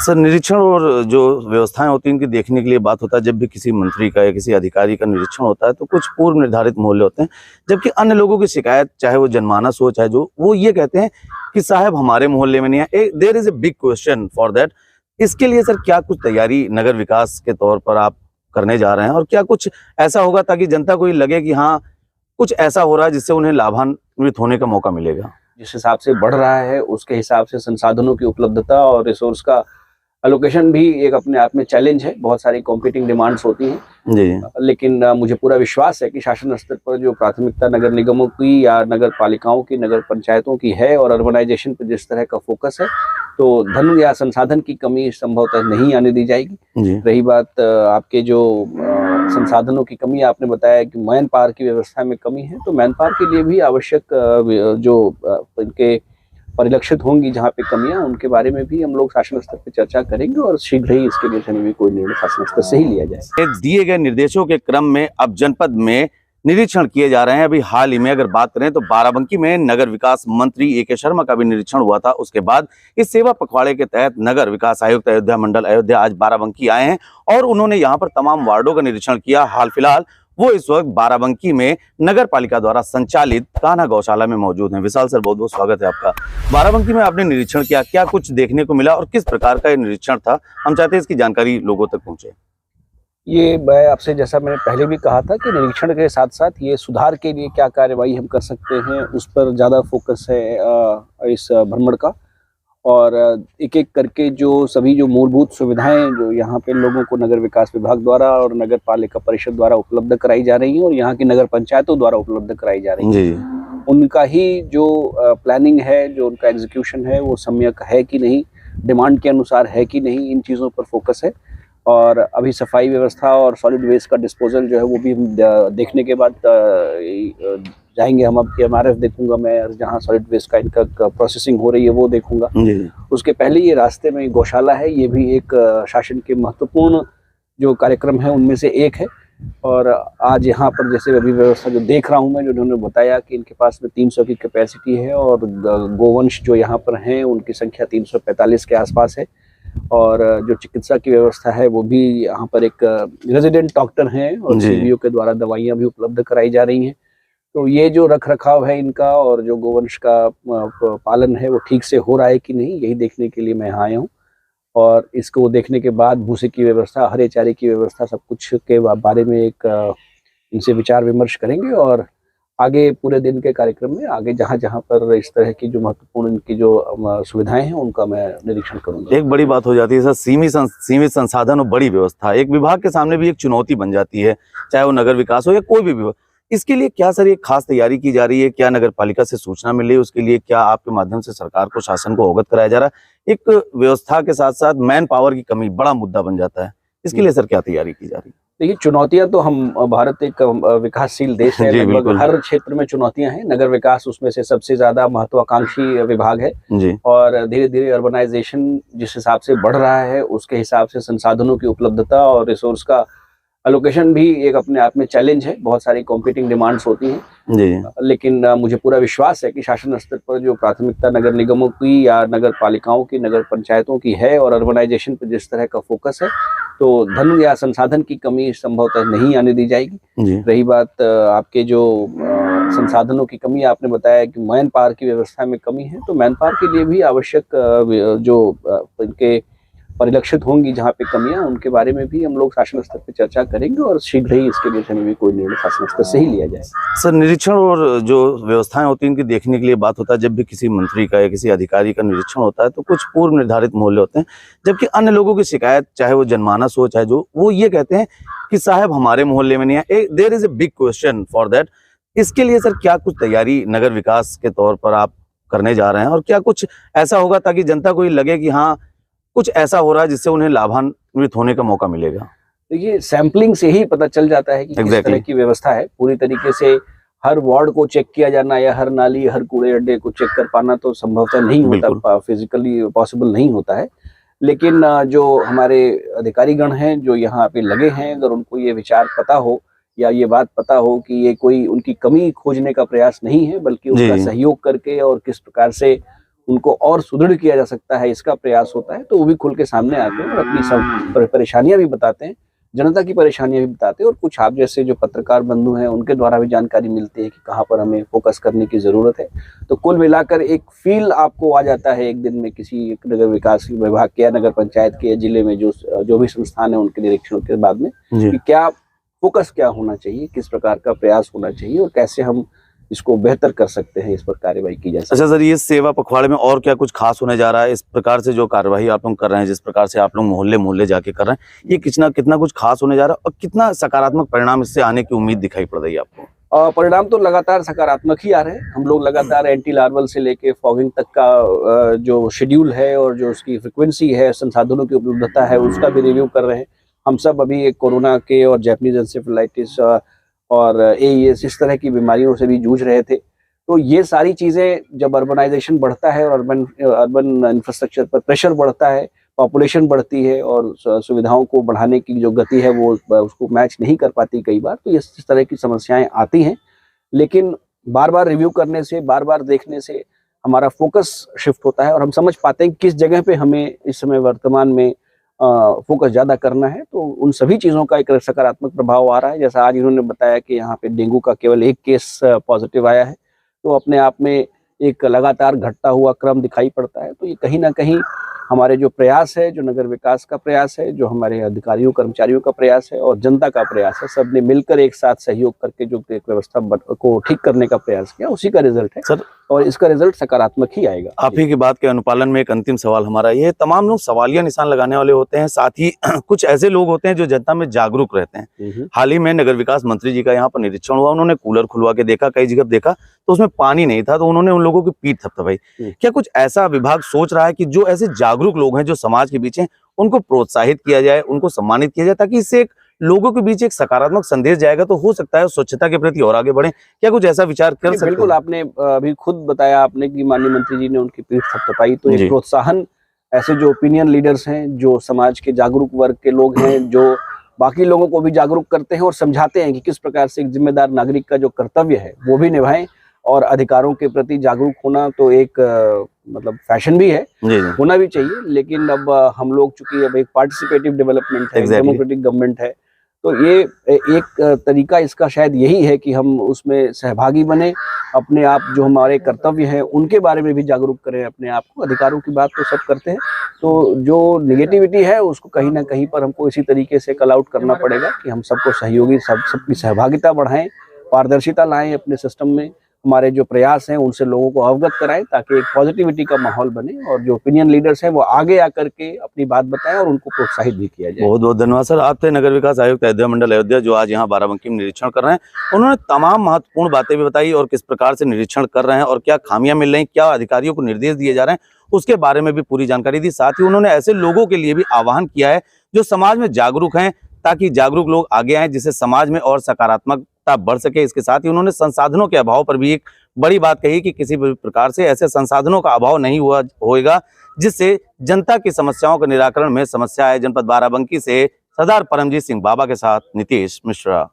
Sir, निरीक्षण और जो व्यवस्थाएं होती हैं इनकी देखने के लिए बात होता है। जब भी किसी मंत्री का या किसी अधिकारी का निरीक्षण होता है तो कुछ पूर्व निर्धारित मोहल्ले होते हैं, जबकि अन्य लोगों की शिकायत, चाहे वो जनमानस हो चाहे जो, वो ये कहते हैं कि साहब हमारे मोहल्ले में नहीं है। There is a big question for that. इसके लिए सर क्या कुछ तैयारी नगर विकास के तौर पर आप करने जा रहे हैं, और क्या कुछ ऐसा होगा ताकि जनता को ये लगे कि हाँ कुछ ऐसा हो रहा है जिससे उन्हें लाभान्वित होने का मौका मिलेगा? जिस हिसाब से बढ़ रहा है उसके हिसाब से संसाधनों की उपलब्धता और रिसोर्स का एलोकेशन भी एक अपने आप में चैलेंज है। बहुत सारी कॉम्पिटिंग डिमांड्स होती हैं जी। लेकिन मुझे पूरा विश्वास है कि शासन स्तर पर जो प्राथमिकता नगर निगमों की या नगर पालिकाओं की, नगर पंचायतों की है, और अर्बनाइजेशन पर जिस तरह का फोकस है, तो धन या संसाधन की कमी संभवतः नहीं आने दी जाएगी। रही बात आपके जो संसाधनों की कमी, आपने बताया कि मैन पावर की व्यवस्था में कमी है, तो मैन पावर के लिए भी आवश्यक जो इनके परिलक्षित होंगी जहाँ पे कमियां, उनके बारे में भी हम लोग शासन स्तर पर चर्चा करेंगे और शीघ्र ही इसके दिशा में भी कोई निर्णय शासन स्तर से ही लिया जाए। दिए गए निर्देशों के क्रम में अब जनपद में निरीक्षण किए जा रहे हैं। अभी हाल ही में अगर बात करें तो बाराबंकी में नगर विकास मंत्री ए के शर्मा का भी निरीक्षण हुआ था। उसके बाद इस सेवा पखवाड़े के तहत नगर विकास आयुक्त अयोध्या मंडल अयोध्या आज बाराबंकी आए हैं और उन्होंने यहाँ पर तमाम वार्डों का निरीक्षण किया। हाल फिलहाल वो इस वक्त बाराबंकी में नगर पालिका द्वारा संचालित कान्हा गौशाला में मौजूद हैं। विशाल सर, बहुत बहुत स्वागत है आपका। बाराबंकी में आपने निरीक्षण किया, क्या कुछ देखने को मिला और किस प्रकार का ये निरीक्षण था? हम चाहते हैं इसकी जानकारी लोगों तक पहुंचे। ये मैं आपसे, जैसा मैंने पहले भी कहा था, कि निरीक्षण के साथ साथ ये सुधार के लिए क्या कार्रवाई हम कर सकते हैं, उस पर ज़्यादा फोकस है इस भ्रमण का। और एक एक करके जो सभी जो मूलभूत सुविधाएं जो यहाँ पे लोगों को नगर विकास विभाग द्वारा और नगर पालिका परिषद द्वारा उपलब्ध कराई जा रही हैं और यहाँ की नगर पंचायतों द्वारा उपलब्ध कराई जा रही हैं, उनका ही जो प्लानिंग है, जो उनका एग्जीक्यूशन है, वो सम्यक है कि नहीं, डिमांड के अनुसार है कि नहीं, इन चीज़ों पर फोकस है। और अभी सफाई व्यवस्था और सॉलिड वेस्ट का डिस्पोजल जो है वो भी देखने के बाद जाएंगे हम। अब MRF देखूंगा मैं, और जहाँ सॉलिड वेस्ट का इनका प्रोसेसिंग हो रही है वो देखूंगा। उसके पहले ये रास्ते में गौशाला है, ये भी एक शासन के महत्वपूर्ण जो कार्यक्रम है उनमें से एक है। और आज यहाँ पर जैसे अभी व्यवस्था जो देख रहा हूँ मैं, जो उन्होंने बताया कि इनके पास में 300 की कैपेसिटी है और गोवंश जो यहाँ पर हैं उनकी संख्या 345 के आसपास है। और जो चिकित्सा की व्यवस्था है वो भी यहाँ पर एक रेजिडेंट डॉक्टर हैं और CBO के द्वारा दवाइयाँ भी उपलब्ध कराई जा रही हैं। तो ये जो रख रखाव है इनका और जो गोवंश का पालन है वो ठीक से हो रहा है कि नहीं, यही देखने के लिए मैं यहाँ आया हूँ। और इसको देखने के बाद भूसे की व्यवस्था, हरे चारे की व्यवस्था, सब कुछ के बारे में एक इनसे विचार विमर्श करेंगे और आगे पूरे दिन के कार्यक्रम में आगे जहाँ जहाँ पर इस तरह की जो महत्वपूर्ण इनकी जो सुविधाएं हैं उनका मैं निरीक्षण करूंगा। एक बड़ी बात हो जाती है सर, सीमित संसाधन और बड़ी व्यवस्था एक विभाग के सामने भी एक चुनौती बन जाती है, चाहे वो नगर विकास हो या कोई भी विभाग। इसके लिए क्या सर एक खास तैयारी की जा रही है? क्या नगर पालिका से सूचना मिल रही है? उसके लिए क्या आपके माध्यम से सरकार को, शासन को अवगत कराया जा रहा है? एक व्यवस्था के साथ साथ मैन पावर की कमी बड़ा मुद्दा बन जाता है, इसके लिए सर क्या तैयारी की जा रही है? देखिए, चुनौतियां तो, हम भारत एक विकासशील देश है, लगभग हर क्षेत्र में चुनौतियां हैं। नगर विकास उसमें से सबसे ज्यादा महत्वाकांक्षी विभाग है जी। और धीरे धीरे अर्बनाइजेशन जिस हिसाब से बढ़ रहा है उसके हिसाब से संसाधनों की उपलब्धता और रिसोर्स का एलोकेशन भी एक अपने आप में चैलेंज है। बहुत सारी कॉम्पिटिंग डिमांड्स होती हैं जी। लेकिन मुझे पूरा विश्वास है कि शासन स्तर पर जो प्राथमिकता नगर निगमों की या नगर पालिकाओं की, नगर पंचायतों की है, और अर्बनाइजेशन पर जिस तरह का फोकस है, तो धन या संसाधन की कमी संभवतः नहीं आने दी जाएगी। रही बात आपके जो संसाधनों की कमी, आपने बताया कि मैन पावर की व्यवस्था में कमी है, तो मैन पावर के लिए भी आवश्यक जो इनके परिलक्षित होंगी जहाँ पे कमियां, उनके बारे में भी हम लोग शासन स्तर पर चर्चा करेंगे और शीघ्र ही इसके दिशा में भी कोई निर्णय शासन स्तर से ही लिया जाए। सर, निरीक्षण और जो व्यवस्थाएं होती हैं इनकी देखने के लिए बात होता है। जब भी किसी मंत्री का या किसी अधिकारी का निरीक्षण होता है तो कुछ पूर्व निर्धारित मोहल्ले होते हैं, जबकि अन्य लोगों की शिकायत, चाहे वो जनमानस हो चाहे जो, वो ये कहते हैं कि साहब हमारे मोहल्ले में नहीं है। There is a big question for that. इसके लिए सर क्या कुछ तैयारी नगर विकास के तौर पर आप करने जा रहे हैं, और क्या कुछ ऐसा होगा ताकि जनता को ये लगे कि हाँ कुछ ऐसा हो रहा है जिससे उन्हें लाभान्वित होने का मौका मिलेगा? देखिए, सैंपलिंग से ही पता चल जाता है कि किस तरह की व्यवस्था है। पूरी तरीके से हर वार्ड को चेक किया जाना या हर नाली, हर कूड़े अड्डे को चेक कर पाना तो संभवतः नहीं होता, फिजिकली पॉसिबल नहीं होता है। लेकिन जो हमारे अधिकारीगण हैं जो यहाँ पे लगे हैं, अगर उनको ये विचार पता हो या ये बात पता हो कि ये कोई उनकी कमी खोजने का प्रयास नहीं है, बल्कि उनका सहयोग करके और किस प्रकार से उनको और सुदृढ़ किया जा सकता है, इसका प्रयास होता है, तो वो भी खुल के सामने आते हैं और अपनी सब परेशानियां भी बताते हैं, जनता की परेशानियां भी बताते हैं। और कुछ आप जैसे जो पत्रकार बंधु हैं उनके द्वारा भी जानकारी मिलती है कि कहाँ पर हमें फोकस करने की जरूरत है। तो कुल मिलाकर एक फील आपको आ जाता है एक दिन में किसी एक नगर विकास विभाग के या नगर पंचायत के या जिले में जो भी संस्थान है उनके निरीक्षण के बाद में कि क्या फोकस क्या होना चाहिए, किस प्रकार का प्रयास होना चाहिए और कैसे हम इसको बेहतर कर सकते हैं, इस पर कार्यवाही की जा सकती है। अच्छा सर, ये सेवा पखवाड़े में और क्या कुछ खास होने जा रहा है? इस प्रकार से जो कार्यवाही आप लोग कर रहे हैं, जिस प्रकार से आप लोग मोहल्ले मोहल्ले जाके कर रहे हैं, ये कितना कुछ खास होने जा रहा है और कितना सकारात्मक परिणाम इससे आने की उम्मीद दिखाई पड़ रही है आपको? परिणाम तो लगातार सकारात्मक ही आ रहे हैं। हम लोग लगातार एंटी लार्वल से लेके फॉगिंग तक का जो शेड्यूल है और जो उसकी फ्रिक्वेंसी है, संसाधनों की उपलब्धता है, उसका भी रिव्यू कर रहे हैं। हम सब अभी एक कोरोना के और जैपनीज एंसेफेलाइटिस और एईएस इस तरह की बीमारियों से भी जूझ रहे थे। तो ये सारी चीज़ें जब अर्बनाइजेशन बढ़ता है और अर्बन इंफ्रास्ट्रक्चर पर प्रेशर बढ़ता है, पॉपुलेशन बढ़ती है और सुविधाओं को बढ़ाने की जो गति है वो उसको मैच नहीं कर पाती कई बार, तो इस तरह की समस्याएं आती हैं। लेकिन बार बार रिव्यू करने से, बार बार देखने से हमारा फोकस शिफ्ट होता है और हम समझ पाते हैं किस जगह पे हमें इस समय वर्तमान में फोकस ज़्यादा करना है। तो उन सभी चीज़ों का एक सकारात्मक प्रभाव आ रहा है। जैसा आज इन्होंने बताया कि यहाँ पे डेंगू का केवल एक केस पॉजिटिव आया है, तो अपने आप में एक लगातार घटता हुआ क्रम दिखाई पड़ता है। तो ये कहीं ना कहीं हमारे जो प्रयास है, जो नगर विकास का प्रयास है, जो हमारे अधिकारियों कर्मचारियों का प्रयास है और जनता का प्रयास है, सबने मिलकर एक साथ सहयोग करके जो एक व्यवस्था को ठीक करने का प्रयास किया, उसी का रिजल्ट है सर। और इसका रिजल्ट सकारात्मक ही आएगा। आप ही की बात के अनुपालन में एक अंतिम सवाल हमारा ये है, तमाम लोग सवालिया निशान लगाने वाले होते हैं, साथ ही कुछ ऐसे लोग होते हैं जो जनता में जागरूक रहते हैं। हाल ही में नगर विकास मंत्री जी का यहाँ पर निरीक्षण हुआ, उन्होंने कूलर खुलवा के देखा, कई जगह देखा तो उसमें पानी नहीं था, तो उन्होंने उन लोगों की पीठ थपथपाई। क्या कुछ ऐसा विभाग सोच रहा है कि जो ऐसे जागरूक लोग हैं जो समाज के बीच हैं, उनको प्रोत्साहित किया जाए, उनको सम्मानित किया जाए, ताकि इससे एक लोगों के बीच एक सकारात्मक संदेश जाएगा, तो हो सकता है स्वच्छता के प्रति और आगे बढ़े? क्या कुछ ऐसा विचार कर सकते हैं? बिल्कुल, आपने अभी खुद बताया आपने कि माननीय मंत्री जी ने उनकी पीठ थपथपाई, तो एक प्रोत्साहन ऐसे जो ओपिनियन लीडर्स हैं, जो समाज के जागरूक वर्ग के लोग हैं, जो बाकी लोगों को भी जागरूक करते हैं और समझाते हैं कि किस प्रकार से एक जिम्मेदार नागरिक का जो कर्तव्य है वो भी निभाएं। और अधिकारों के प्रति जागरूक होना तो एक मतलब फैशन भी है, होना भी चाहिए। लेकिन अब हम लोग चूंकि अब एक पार्टिसिपेटिव डेवलपमेंट है, डेमोक्रेटिक गवर्नमेंट है, तो ये एक तरीका इसका शायद यही है कि हम उसमें सहभागी बने, अपने आप जो हमारे कर्तव्य हैं उनके बारे में भी जागरूक करें अपने आप को। अधिकारों की बात तो सब करते हैं, तो जो निगेटिविटी है उसको कहीं ना कहीं पर हमको इसी तरीके से कल आउट करना पड़ेगा कि हम सबको सहयोगी, सबकी सहभागिता बढ़ाएं, पारदर्शिता लाएं अपने सिस्टम में, हमारे जो प्रयास हैं उनसे लोगों को अवगत कराएं, ताकि एक पॉजिटिविटी का माहौल बने और जो ओपिनियन लीडर्स हैं वो आगे आकर के अपनी बात बताएं और उनको प्रोत्साहित भी किया जाए। बहुत बहुत धन्यवाद सर। आप थे नगर विकास आयुक्त अयोध्या मंडल अयोध्या, जो आज यहाँ बाराबंकी में निरीक्षण कर रहे हैं। उन्होंने तमाम महत्वपूर्ण बातें भी बताई और किस प्रकार से निरीक्षण कर रहे हैं और क्या खामियां मिल रही, क्या अधिकारियों को निर्देश दिए जा रहे हैं, उसके बारे में भी पूरी जानकारी दी। साथ ही उन्होंने ऐसे लोगों के लिए भी आह्वान किया है जो समाज में जागरूक हैं, ताकि जागरूक लोग आगे आए, जिससे समाज में और सकारात्मकता बढ़ सके। इसके साथ ही उन्होंने संसाधनों के अभाव पर भी एक बड़ी बात कही कि किसी भी प्रकार से ऐसे संसाधनों का अभाव नहीं होएगा जिससे जनता की समस्याओं के निराकरण में समस्या है। जनपद बाराबंकी से सरदार परमजीत सिंह बाबा के साथ नितेश मिश्रा।